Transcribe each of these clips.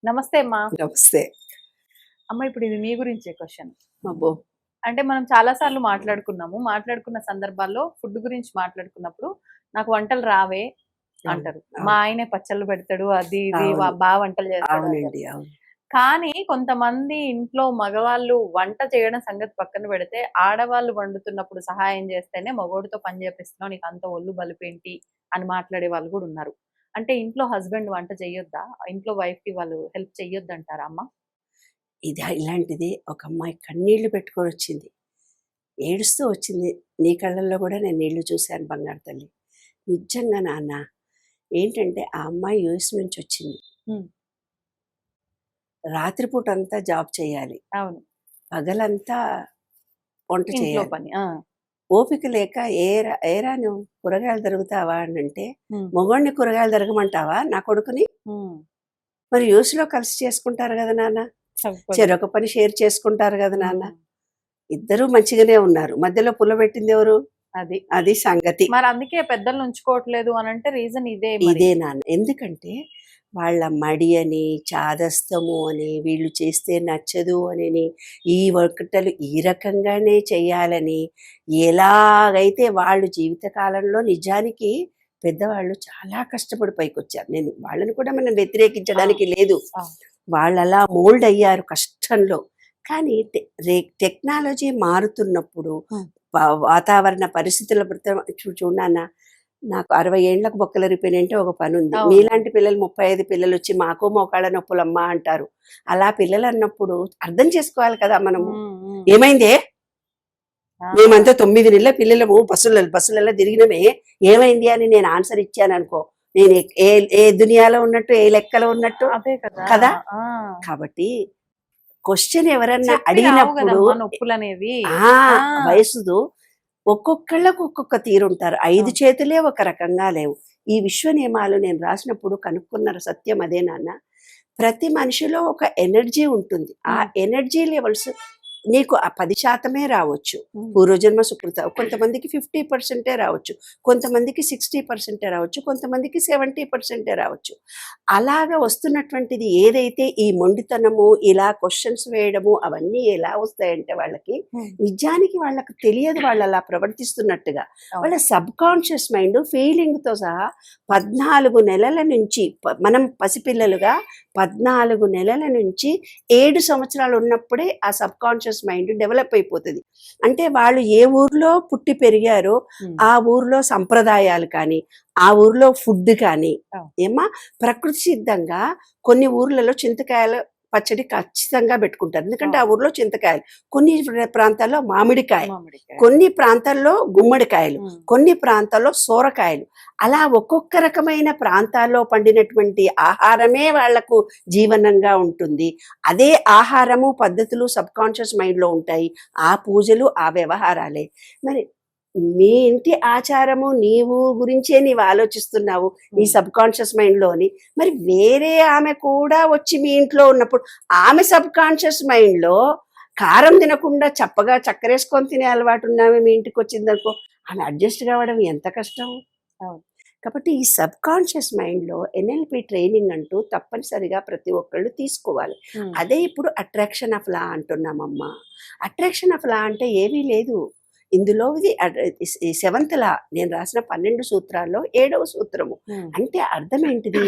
నమస్తే అమ్మా. నమస్తే. అమ్మ ఇప్పుడు ఇది మీ గురించే క్వశ్చన్. అబ్బో! అంటే మనం చాలా సార్లు మాట్లాడుకున్నాము. మాట్లాడుకున్న సందర్భాల్లో ఫుడ్ గురించి మాట్లాడుకున్నప్పుడు నాకు వంటలు రావే అవును. అంటారు. మా అవును. ఆయనే పచ్చళ్ళు పెడతాడు. అది ఇది అవును. బా వంటలు చేస్తాడు అంటారు. అవునండి. అవును. కానీ కొంతమంది ఇంట్లో మగవాళ్ళు వంట చేయడం సంగతి పక్కన పెడితే, ఆడవాళ్ళు వండుతున్నప్పుడు సహాయం చేస్తేనే మగోడితో పని చేపిస్తున్నావు. నీకు అంత ఒళ్ళు బలుపేంటి అని మాట్లాడే వాళ్ళు కూడా ఉన్నారు. అంటే ఇంట్లో హస్బెండ్ వంట చెయ్యొద్దా? ఇంట్లో వైఫ్‌కి వాళ్ళు హెల్ప్ చెయ్యొద్దంటారా అమ్మ? ఇలాంటిది ఒక అమ్మాయి కన్నీళ్లు పెట్టుకొనొచ్చింది. ఏడుస్తూ వచ్చింది. నీ కళ్ళల్లో గూడా నేను నీళ్లు చూశాను బంగారు తల్లి. నిజంగా నాన్న. ఏంటంటే ఆ అమ్మాయి యూఎస్ నుంచొచ్చింది. హ్మ్. రాత్రిపూటంతా జాబ్ చేయాలి. అవును. పగలంతా వంట ఇంట్లో చేయాలి. పని. ఆ! ఓపిక లేక ఏరా నువ్వు కూరగాయలు తరుగుతావా అనంటే, హ్మ్. మొగోడిని కూరగాయలు తరగమంటావా నా కొడుకుని? హ్మ్. మరి యూఎస్‌లో కలిసి చేసుకుంటారు గదా నాన్న. చెప్పదు. చెరొక పని షేర్ చేసుకుంటారు గదా నాన్న. హ్మ్. ఇద్దరూ మంచిగానే ఉన్నారు. మధ్యలో పుల్లబెట్టిందెవరు? అది. అది సంగతి. మరందుకే పెద్దలను ఉంచుకోవట్లేదు అనంటే రీజన్ ఇదే మరి. ఇదే నాన్న. ఎందుకంటే వాళ్ళ మడి అని, చాదస్తము అని, వీళ్ళు చేస్తే నచ్చదు అనని, ఈ వంటలు ఈ రకంగానే చేయాలని, ఎలాగైతే వాళ్ళు జీవితకాలంలో నిజానికి పెద్దవాళ్ళు చాలా కష్టపడి పైకొచ్చారు. నేను వాళ్ళని కూడా మనం ఆ! వ్యతిరేకించడానికి లేదు. ఆ! వాళ్ళలా మోల్డ్ అయ్యారు కష్టంలో. కానీ టెక్నాలజీ మారుతున్నప్పుడు హ్మ్. వాతావరణ పరిస్థితుల చూడు నాన్న, నాకు 60 ఏళ్ళకు బొక్కలరిపోయినంటే ఒక పనుంది. అవును. మీలాంటి పిల్లలు 35 పిల్లలొచ్చి మాకు మోకాళ్ళ నొప్పులమ్మా అంటారు. అలా పిల్లలన్నప్పుడు అర్థం చేసుకోవాలి కదా మనము. హ్మ్. హ్మ్. ఏమైందే? ఆ! మేమంతా 9 నెలల పిల్లలము బస్సులలో తిరిగినమే. ఏమైంది అని నేను ఆన్సర్ ఇచ్చాననుకో, నేను ఏ ఏ దునియాలో ఉన్నట్టు, ఏ లెక్కలో ఉన్నట్టు అదే కదా! కదా! ఆ! కాబట్టి క్వెషన్ ఎవరన్నా చెప్పి రావు అడిగినప్పుడు గదమ్మా నొప్పులనేవి. ఆ! ఆ! వయసుదు ఒక్కొక్కళ్ళకు ఒక్కొక్క తీరుంటారు. 5 అవును. చేతులే ఒక రకంగా లేవు. ఈ విశ్వ నియమాలు నేను రాసినప్పుడు కనుక్కున్న సత్యం అదే నాన్న. ప్రతి మనిషిలో ఒక ఎనర్జీ ఉంటుంది. ఆ హ్మ్. ఎనర్జీ లెవెల్స్ నీకు ఆ 10% రావచ్చు. హ్మ్. పూర్వజన్మ సుకృత. కొంతమందికి 50% రావచ్చు. కొంతమందికి 60% రావచ్చు. కొంతమందికి 70% రావచ్చు. అలాగా వస్తున్నటువంటిది ఏదైతే ఈ మొండితనము, ఇలా క్వెషన్స్ వేయడము అవన్నీ ఎలా వస్తాయంటే వాళ్ళకి, హ్మ్. నిజానికి వాళ్ళకి తెలియదు వాళ్ళలా ప్రవర్తిస్తున్నట్టుగా. అవును. వాళ్ళ సబ్‌కాన్షియస్ మైండ్ ఫీలింగ్‌తో సహా 14 నెలల నుంచి మనం పసిపిల్లలుగా 14 నెలల నుంచి 7 సంవత్సరాలు ఉన్నప్పుడే ఆ సబ్‌కాన్షియస్ మైండ్ డెవలప్ అయిపోతది. అంటే వాళ్ళు ఏ ఊర్లో పుట్టి పెరిగారో హ్మ్. ఆ ఊర్లో సంప్రదాయాలు కానీ, ఆ ఊర్లో ఫుడ్ కానీ, అవును. ఏమ్మా ప్రకృతి సిద్ధంగా కొన్ని ఊర్లలో చింతకాయల పచ్చడి ఖచ్చితంగా పెట్టుకుంటారు. ఎందుకంటే ఆ అవును. ఊర్లో చింతకాయలు. కొన్ని ప్రాంతాల్లో మామిడికాయ, మామిడికాయ. కొన్ని ప్రాంతాల్లో గుమ్మడికాయలు, హ్మ్. కొన్ని ప్రాంతాల్లో సోరకాయలు. అలా ఒక్కొక్క రకమైన ప్రాంతాల్లో పండినటువంటి ఆహారమే వాళ్లకు జీవనంగా ఉంటుంది. అదే ఆహారము, పద్ధతులు సబ్‌కాన్షియస్ మైండ్‌లో ఉంటాయి. ఆ పూజలు, ఆ వ్యవహారాలే. మరి మీ ఇంటి ఆచారము నీవు ఆలోచిస్తున్నావు. నీ హ్మ్. సబ్‌కాన్షియస్ మైండ్‌లోని. మరి వేరే ఆమె కూడా వచ్చి మీ ఇంట్లో ఉన్నప్పుడు ఆమె సబ్‌కాన్షియస్ మైండ్‌లో కారం తినకుండా చప్పగా చక్కెరేసుకొని తినే అలవాటున్నామె మీ ఇంటికొచ్చిందనుకో, ఆమె అడ్జస్ట్ కావడం ఎంత కష్టం. అవును. కాబట్టి ఈ సబ్‌కాన్షియస్ మైండ్‌లో ఎన్ఎల్‌పి ట్రైనింగ్ అంటూ తప్పనిసరిగా ప్రతి ఒక్కళ్ళు తీసుకోవాలి. హ్మ్. అదే ఇప్పుడు అట్రాక్షన్ ఆఫ్ లా అంటున్నామమ్మా. అట్రాక్షన్ ఆఫ్ లా అంటే ఏమీ లేదు. ఇందులో ఇది ఈ సెవెంత్ లా నేను రాసిన 12 సూత్రాల్లో 7వ సూత్రము. హ్మ్. అంటే అర్థం ఏంటిది?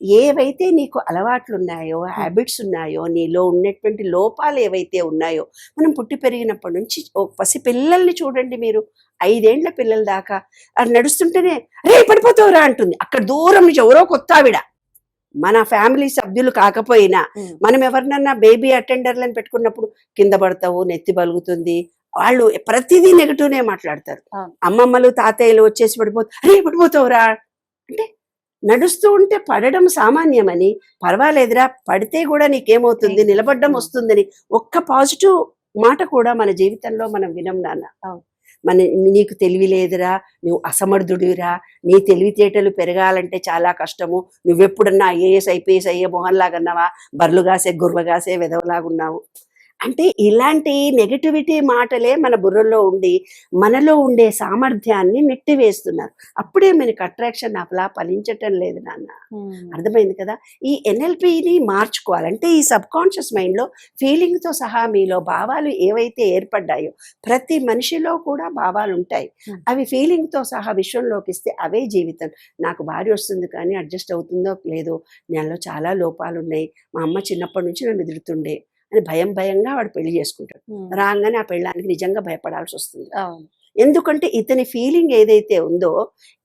ఏవైతే నీకు అలవాట్లున్నాయో, హ్యాబిట్స్ ఉన్నాయో, నీలో ఉన్నటువంటి లోపాలు ఏవైతే ఉన్నాయో, మనం పుట్టి పెరిగినప్పటి నుంచి పసిపిల్లల్ని చూడండి మీరు. 5 ఏండ్ల పిల్లల దాకా అది నడుస్తుంటేనే "అరేయ్! పడిపోతావురా" అంటుంది. అక్కడ దూరం నుంచి ఎవరో కొత్తావిడ. మన ఫ్యామిలీ సభ్యులు కాకపోయినా, హ్మ్. మనం ఎవరినన్నా బేబీ అటెండర్‌లని పెట్టుకున్నప్పుడు కింద పడతావు, నెత్తి పలుగుతుంది. వాళ్ళు ప్రతిదీ నెగెటివ్‌నే మాట్లాడతారు. అవును. అమ్మమ్మలు, తాతయ్యలు వచ్చేసి "అరేయ్! పడిపోతావురా" అంటే నడుస్తూ ఉంటే పడడం సామాన్యమని, పర్వాలేదురా పడితే కూడా నీకేమవుతుంది, నిలబడ్డం హ్మ్. వస్తుందని ఒక్క పాజిటివ్ మాట కూడా మన జీవితంలో మనం వినం నాన్న. అవును. నీకు తెలివి లేదురా, నువ్వు అసమర్థుడివిరా, నీ తెలివితేటలు పెరగాలంటే చాలా కష్టము, నువ్వెప్పుడన్నా ఐఏఎస్, ఐపీఎస్ అయ్యే మొహంలాగన్నావా, బర్లు గాసే గుర్రగాసే వెధవలాగున్నావు. అంటే ఇలాంటి నెగటివిటీ మాటలే మన బుర్రలో ఉండి మనలో ఉండే సామర్థ్యాన్ని నెట్టివేస్తున్నారు. అప్పుడే మనకి అట్రాక్షన్ అలా ఫలించటం లేదు నాన్న. అర్థమైంది కదా. ఈ ఎన్ఎల్పిని మార్చుకోవాలంటే ఈ సబ్ కాన్షియస్ మైండ్లో ఫీలింగ్తో సహా మీలో భావాలు ఏవైతే ఏర్పడ్డాయో ప్రతి మనిషిలో కూడా భావాలు ఉంటాయి. అవి ఫీలింగ్తో సహా విశ్వంలోకి ఇస్తే అవే జీవితం. నాకు భార్య వస్తుంది కానీ అడ్జస్ట్ అవుతుందో లేదో, నాలో చాలా లోపాలు ఉన్నాయి, మా అమ్మ చిన్నప్పటి నుంచి నన్ను ఎదురుతుండే అని భయంగా వాడు పెళ్లి చేసుకుంటాడు. రాగానే ఆ పెళ్ళానికి నిజంగా భయపడాల్సి వస్తుంది. ఎందుకంటే ఇతని ఫీలింగ్ ఏదైతే ఉందో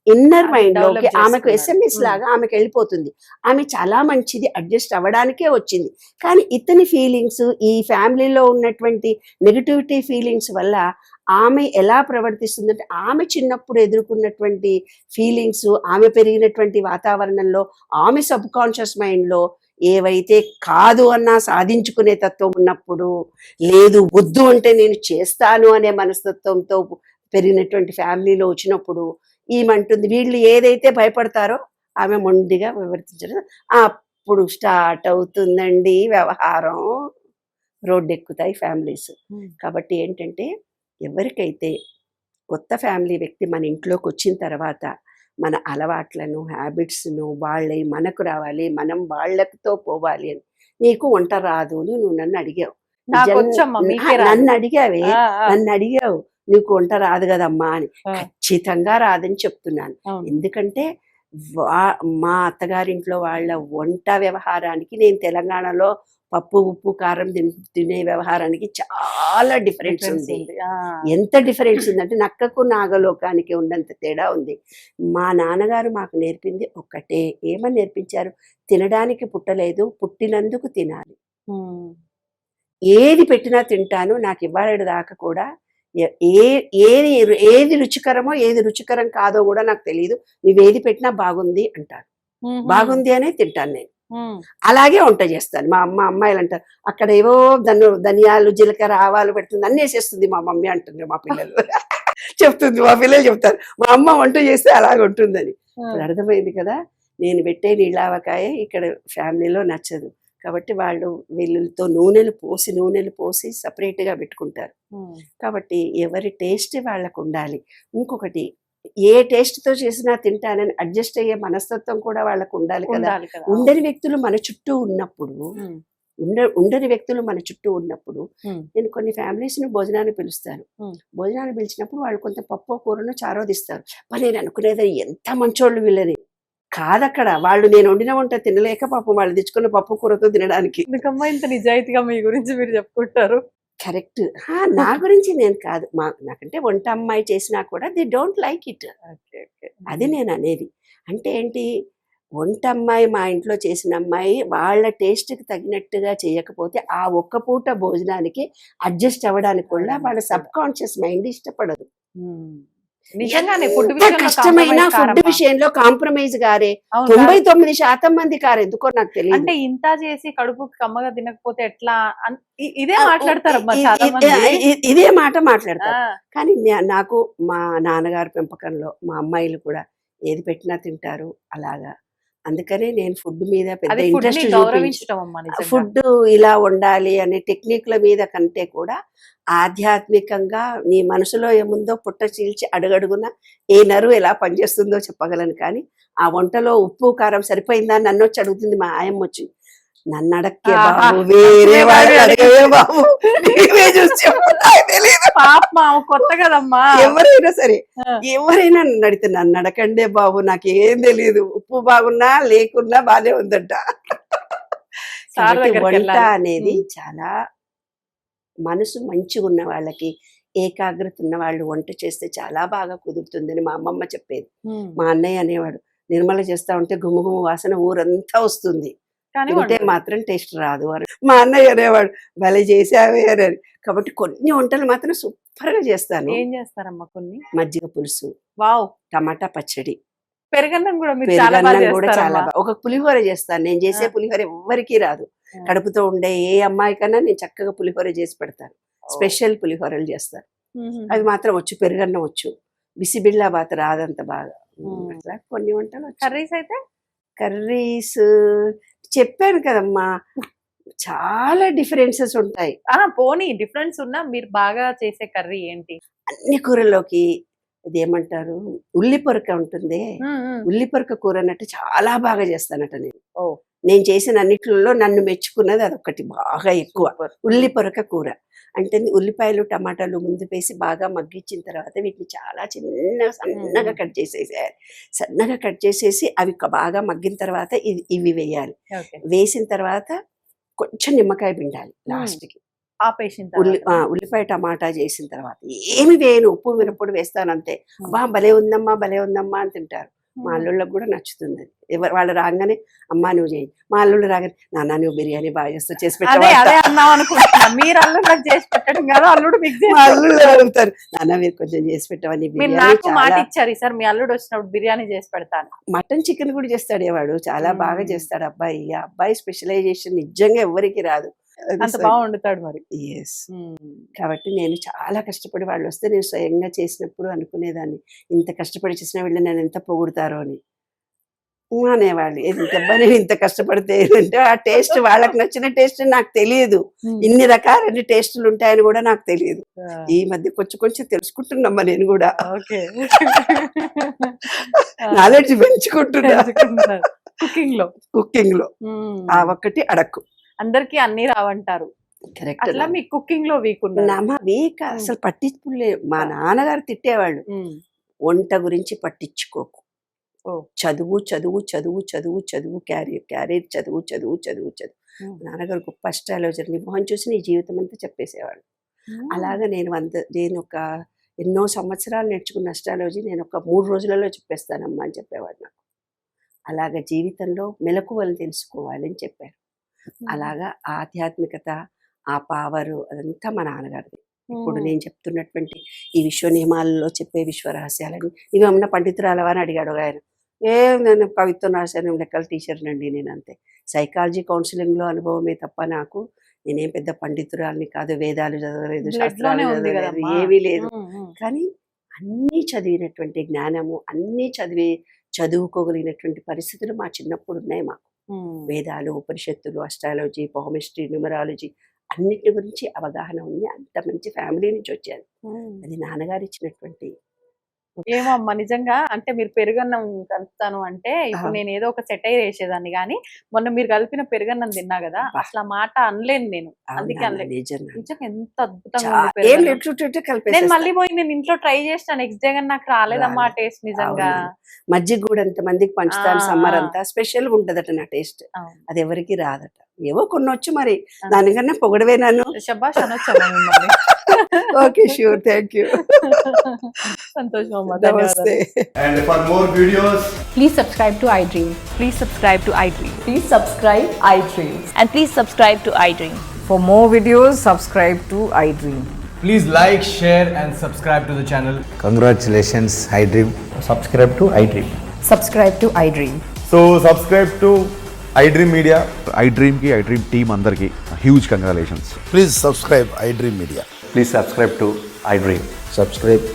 ఇన్నర్ మైండ్ లోకి ఆమెకు SMS లాగా ఆమెకు వెళ్ళిపోతుంది. ఆమె చాలా మంచిది, అడ్జస్ట్ అవ్వడానికే వచ్చింది. కానీ ఇతని ఫీలింగ్స్, ఈ ఫ్యామిలీలో ఉన్నటువంటి నెగటివిటీ ఫీలింగ్స్ వల్ల ఆమె ఎలా ప్రవర్తిస్తుందంటే ఆమె చిన్నప్పుడు ఎదుర్కొన్నటువంటి ఫీలింగ్స్, ఆమె పెరిగినటువంటి వాతావరణంలో, ఆమె సబ్ కాన్షియస్ మైండ్లో ఏవైతే కాదు అన్నా సాధించుకునే తత్వం ఉన్నప్పుడు, లేదు వద్దు అంటే నేను చేస్తాను అనే మనస్తత్వంతో పెరిగినటువంటి ఫ్యామిలీలో వచ్చినప్పుడు ఈమంటుంది వీళ్ళు ఏదైతే భయపడతారో ఆమె మొండిగా వివర్తించడం. అప్పుడు స్టార్ట్ అవుతుందండి వ్యవహారం, రోడ్డెక్కుతాయి ఫ్యామిలీస్. కాబట్టి ఏంటంటే ఎవరికైతే కొత్త ఫ్యామిలీ వ్యక్తి మన ఇంట్లోకి వచ్చిన తర్వాత మన అలవాట్లను, హ్యాబిట్స్ను వాళ్ళవి మనకు రావాలి, మనం వాళ్ళతో పోవాలి అని. నీకు వంట రాదు నువ్వు నన్ను అడిగావు, నన్ను అడిగావు నీకు వంట రాదు కదమ్మా అని. ఖచ్చితంగా రాదని చెప్తున్నాను. ఎందుకంటే మా అత్తగారింట్లో వాళ్ళ వంట వ్యవహారానికి నేను తెలంగాణలో పప్పు ఉప్పు కారం తినే వ్యవహారానికి చాలా డిఫరెన్స్ ఉంది. ఎంత డిఫరెన్స్ ఉందంటే నక్కకు నాగలోకానికి ఉన్నంత తేడా ఉంది. మా నాన్నగారు మాకు నేర్పింది ఒక్కటే. ఏమని నేర్పించారు? తినడానికి పుట్టలేదు, పుట్టినందుకు తినాలి. ఏది పెట్టినా తింటాను, నాకు ఇవ్వాలడు దాకా కూడా ఏది రుచికరమో ఏది రుచికరం కాదో కూడా నాకు తెలియదు, నువ్వేది పెట్టినా బాగుంది అంటారు. బాగుంది అనే తింటాను నేను. అలాగే వంట చేస్తాను. మా అమ్మాయిలు అంటారు అక్కడ ఏవో ధనియాలు జీలకర్ర ఆవాలు పెడుతుంది, అన్నీ వేసేస్తుంది మా మమ్మీ అంటుంది. మా పిల్లలు చెప్తుంది, మా పిల్లలు చెప్తారు మా అమ్మ వంట చేస్తే అలాగే ఉంటుందని. ఇప్పుడు అర్థమైంది కదా. నేను పెట్టే నీళ్ళావకాయ ఇక్కడ ఫ్యామిలీలో నచ్చదు కాబట్టి వాళ్ళు వెల్లుల్లితో నూనెలు పోసి సపరేట్గా పెట్టుకుంటారు. కాబట్టి ఎవరి టేస్ట్ వాళ్ళకు ఉండాలి. ఇంకొకటి, ఏ టేస్ట్తో చేసినా తింటానని అడ్జస్ట్ అయ్యే మనస్తత్వం కూడా వాళ్ళకు ఉండాలి కదా. ఉండని వ్యక్తులు మన చుట్టూ ఉన్నప్పుడు నేను కొన్ని ఫ్యామిలీస్ని భోజనాన్ని పిలుస్తాను. భోజనాన్ని పిలిచినప్పుడు వాళ్ళు కొంత పప్పు కూరను చారోదిస్తారు. నేను అనుకునేది ఎంత మంచోళ్ళు వీళ్ళని కాదక్కడ. వాళ్ళు నేను వండిన వంట తినలేక పాపం వాళ్ళు తెచ్చుకున్న పప్పు కూరతో తినడానికి. ఎందుకమ్మా ఇంత నిజాయితీగా మీ గురించి మీరు చెప్పుకుంటారు? కరెక్ట్. నా గురించి నేను కాదు, నాకంటే వంట అమ్మాయి చేసినా కూడా దే డోంట్ లైక్ ఇట్. అది నేను అనేది. అంటే ఏంటి, వంట అమ్మాయి మా ఇంట్లో చేసిన అమ్మాయి వాళ్ళ టేస్ట్కి తగినట్టుగా చేయకపోతే ఆ ఒక్క పూట భోజనానికి అడ్జస్ట్ అవ్వడానికి కూడా వాళ్ళ సబ్ కాన్షియస్ మైండ్ ఇష్టపడదు. నిజంగానే కష్టమైన ఫుడ్ విషయంలో కాంప్రమైజ్ గారే 99% మంది కారు. ఎందుకో నాకు తెలియదు. అంటే ఇంత చేసి కడుపుకి కమ్మగా తినకపోతే ఎట్లా ఇదే మాట్లాడతారు, ఇదే మాట మాట్లాడతారు. కానీ నాకు మా నాన్నగారి పెంపకంలో మా అమ్మాయిలు కూడా ఏది పెట్టినా తింటారు అలాగా. అందుకనే నేను ఫుడ్ మీద పెద్ద ఇంట్రెస్ట్ చూపించడం. ఫుడ్ ఇలా ఉండాలి అనే టెక్నిక్ల మీద కంటే కూడా ఆధ్యాత్మికంగా నీ మనసులో ఏముందో పుట్ట చీల్చి అడుగడుగున ఏ నరువు ఎలా పనిచేస్తుందో చెప్పగలను. కానీ ఆ వంటలో ఉప్పు కారం సరిపోయిందా అని నన్ను వచ్చి అడుగుతుంది మా ఆయమ్మ వచ్చి. నన్ను అడక్కే బాబు, వేరే వాడు అడగవే బాబు, కొత్త కదమ్మా. ఎవరైనా సరే ఎవరైనా నన్ను అడిగితే నన్ను అడకండే బాబు, నాకేం తెలియదు, ఉప్పు బాగున్నా లేకున్నా బానే ఉందంట. వంట అనేది చాలా మనసు మంచిగా ఉన్న వాళ్ళకి, ఏకాగ్రత ఉన్న వాళ్ళు వంట చేస్తే చాలా బాగా కుదురుతుందని మా అమ్మమ్మ చెప్పేది. మా అన్నయ్య అనేవాడు, నిర్మల చేస్తా ఉంటే గుమగుమ వాసన ఊరంతా వస్తుంది, తింటే మాత్రం టేస్ట్ రాదు అని. మా అన్నయ్య అనేవాడు, భలే చేసావే అని. కాబట్టి కొన్ని వంటలు మాత్రం సూపర్ గా చేస్తాను. ఏం చేస్తారమ్మా? కొన్ని మజ్జిగ పులుసు, వావ్, టమాటా పచ్చడి, పెరుగన్నం కూడా చాలా బాగా. ఒక పులిహోర చేస్తాను. నేను చేసే పులిహోర ఎవ్వరికీ రాదు. కడుపుతో ఉండే ఏ అమ్మాయికన్నా నేను చక్కగా పులిహోర చేసి పెడతాను. స్పెషల్ పులిహోరలు చేస్తాను, అవి మాత్రం వచ్చు. పెరుగన్నం వచ్చు, బిసిబిళ్ళా బాత్ రాదంత బాగా. అట్లా కొన్ని వంటలు. కర్రీస్ అయితే కర్రీస్ చెప్పాను కదమ్మా, చాలా డిఫరెన్సెస్ ఉంటాయి. పోనీ డిఫరెన్స్ ఉన్నా మీరు బాగా చేసే కర్రీ ఏంటి? అన్ని కూరల్లోకి ఇదేమంటారు ఉల్లి పొరక ఉంటుంది. ఉల్లి పొరక కూర అన్నట్టు చాలా బాగా చేస్తానట నేను. ఓ. నేను చేసిన అన్నిట్లలో నన్ను మెచ్చుకున్నది అదొకటి బాగా ఎక్కువ. ఉల్లి పొరక కూర అంటే ఉల్లిపాయలు టమాటాలు ముందు వేసి బాగా మగ్గించిన తర్వాత వీటిని చాలా సన్నగా కట్ చేసేసేయాలి. సన్నగా కట్ చేసేసి అవి బాగా మగ్గిన తర్వాత ఇవి వేయాలి. ఓకే. వేసిన తర్వాత కొంచెం నిమ్మకాయ పిండాలి లాస్ట్కి. ఆపేసిన ఉల్లిపాయ టమాటా చేసిన తర్వాత ఏమి వేయను, ఉప్పు మిరపొడి వేస్తాను అంతే. భలే ఉందమ్మా భలే ఉందమ్మా అని తింటారు. మా అల్లుళ్ళకి కూడా నచ్చుతుంది. ఎవరు వాళ్ళు రాగానే అమ్మా నువ్వు చేయి, మా అల్లుళ్ళు రాగానే నాన్న నువ్వు బిర్యానీ బాగా చేస్తావు చేసి పెట్టావు. మీరు అల్లుడు చేసి పెట్టడం కాదు, అల్లుడు మా అల్లుళ్ళు అడుగుతారు నాన్న మీరు కొంచెం చేసి పెట్టావని. మాట ఇచ్చారు సార్, మీ అల్లుడు వచ్చినప్పుడు బిర్యానీ చేసి పెడతాను. మటన్ చికెన్ కూడా చేస్తాడు వాడు, చాలా బాగా చేస్తాడు అబ్బాయి. ఆ అబ్బాయి స్పెషలైజేషన్ నిజంగా ఎవరికి రాదు, అంత బాగా వండుతాడు మరి. ఎస్. కాబట్టి నేను చాలా కష్టపడి వాళ్ళు వస్తే నేను స్వయంగా చేసినప్పుడు అనుకునేదాన్ని ఇంత కష్టపడి చేసిన వీళ్ళు నేను ఎంత పొగుడతారో అని అనేవాళ్ళు. నేను ఇంత కష్టపడితే అంటే ఆ టేస్ట్ వాళ్ళకి నచ్చిన టేస్ట్ నాకు తెలియదు, ఇన్ని రకాలైన టేస్టులు ఉంటాయని కూడా నాకు తెలియదు. ఈ మధ్య కొంచెం కొంచెం తెలుసుకుంటున్నామ్మా నేను కూడా, నాలెడ్జ్ పెంచుకుంటున్నా కుకింగ్ లో. ఆ ఒక్కటి అడక్కు. అందరికి అన్ని రావంటారు. అట్లా మీ కుకింగ్ లో వీక్ వీక్ అసలు పట్టించుకులే. మా నాన్నగారు తిట్టేవాళ్ళు, వంట గురించి పట్టించుకోకు, చదువు చదువు చదువు చదువు చదువు క్యారియర్ క్యారియర్ చదువు చదువు చదువు చదువు. నాన్నగారు గొప్ప అస్ట్రాలజర్, నీ మొహం చూసి నీ జీవితం అంతా చెప్పేసేవాళ్ళు. అలాగా నేను ఒక ఎన్నో సంవత్సరాలు నేర్చుకున్న అస్ట్రాలజీ నేను ఒక 3 రోజులలో చెప్పేస్తానమ్మా అని చెప్పేవాడు నాకు. అలాగా జీవితంలో మెలకువలు తెలుసుకోవాలని చెప్పారు. అలాగా ఆధ్యాత్మికత, ఆ పవరు అదంతా మా నాన్నగారిది. ఇప్పుడు నేను చెప్తున్నటువంటి ఈ విశ్వ నియమాలలో చెప్పే విశ్వ రహస్యాలని ఇవేమన్నా పండితురాలవా అని అడిగాడు ఆయన. నేను కవిత్వం రాశాను, లెక్కల టీచర్ నండి నేను, అంతే. సైకాలజీ కౌన్సిలింగ్లో అనుభవమే తప్ప నాకు నేనేం పెద్ద పండితురాలని కాదు, వేదాలు చదవలేదు, శాస్త్రాలు చదవలేదు, ఏమీ లేదు. కానీ అన్నీ చదివినటువంటి జ్ఞానము, అన్నీ చదువుకోగలిగినటువంటి పరిస్థితులు మా చిన్నప్పుడు ఉన్నాయి మాకు. వేదాలు, ఉపనిషత్తులు, అస్ట్రాలజీ, పామిస్ట్రీ, న్యూమరాలజీ అన్నిటి గురించి అవగాహన ఉంది. అంత మంచి ఫ్యామిలీ నుంచి వచ్చాను. అది నాన్నగారు ఇచ్చినటువంటి. ఏమమ్మా నిజంగా అంటే మీరు పెరుగన్నం కలుపుతాను అంటే ఇప్పుడు నేను ఏదో ఒక సెటైర్ వేసేదాన్ని, కానీ మొన్న మీరు కలిపిన పెరుగన్నం తిన్నా కదా, అసలు ఆ మాట అనలేను నేను. అందుకే అనలేదు. నిజంగా ఎంత అద్భుతంగా నేను మళ్ళీ పోయి నేను ఇంట్లో ట్రై చేసిన నెక్స్ట్ డే, కానీ నాకు రాలేదమ్మా ఆ టేస్ట్ నిజంగా. మజ్జిగ కూడా ఎంత మందికి పంచుతాను, సమ్మర్ అంతా స్పెషల్ గా ఉంటదట నా టేస్ట్, అది ఎవరికి రాదట. ఏవో కొన్ని వచ్చు మరి, దానికన్నా పొగడవే నన్ను. శబాష్ అనొచ్చమ్మా మిమ్మల్ని. Okay, sure, thank you. సంతోషం అమ్మా, నమస్తే. And for more videos, please subscribe to iDream. Please subscribe to iDream. Please subscribe iDream. And please subscribe to iDream. For more videos, subscribe to iDream. please like, share and subscribe to the channel. Congratulations, iDream. Subscribe to iDream. Subscribe to iDream. So subscribe to iDream Media. iDream ki iDream team andarki huge congratulations. Please subscribe iDream Media. Please subscribe to iDream. Subscribe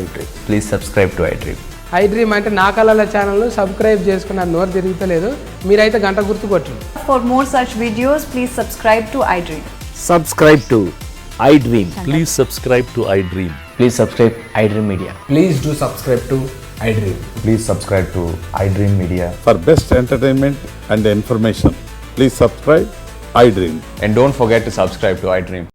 iDream. Please subscribe to iDream. iDream అంటే నా కళల channel subscribe చేసుకున్న నోరు తిరుగుతలేదు, మీరైతే గంట గుర్తు కొట్టండి. For more such videos, please subscribe to iDream. Subscribe to iDream. Please subscribe to iDream. Please subscribe iDream Media. Please do subscribe to iDream. Please subscribe to iDream Media. For best entertainment and information, please subscribe iDream. And don't forget to subscribe to iDream.